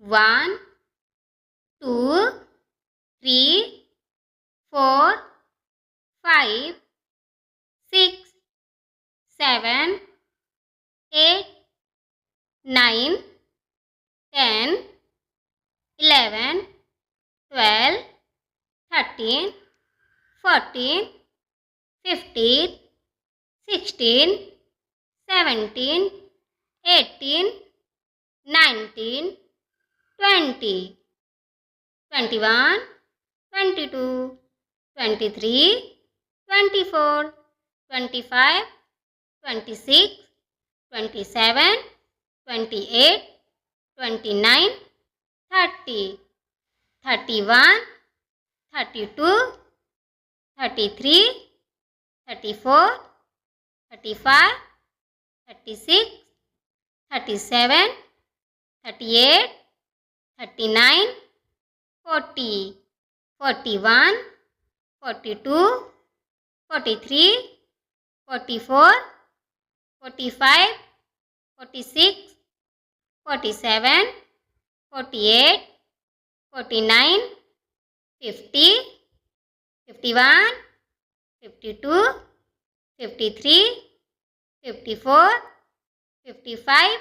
1 2 3 4 5 6 7 8 9 10 11 12 13 14 15 16 17 18 19 20 21 22 23 24 25 26 27 28 29 30 31 32 33 34 35 36 37 38 39 40 41 42 43 44 45 46 47 48 49 50 51 52 53 54 55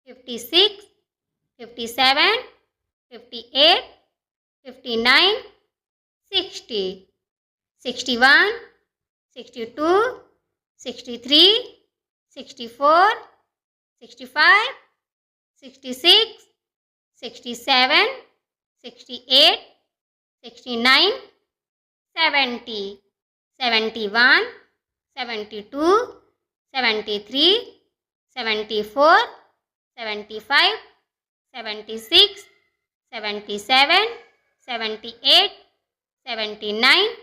56 57 58 59 60 61 62 63 64 65 66 67 68 69 70 71 72 73 74 75 76 77 78 79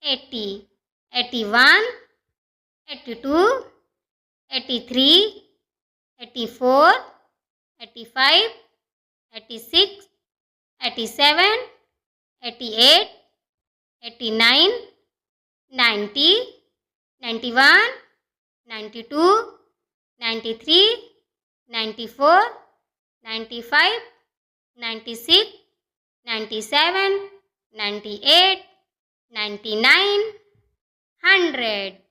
80 81 82 83 84 85 86 87 88 89 90 91 92 93 94 95 96 97 98 99 100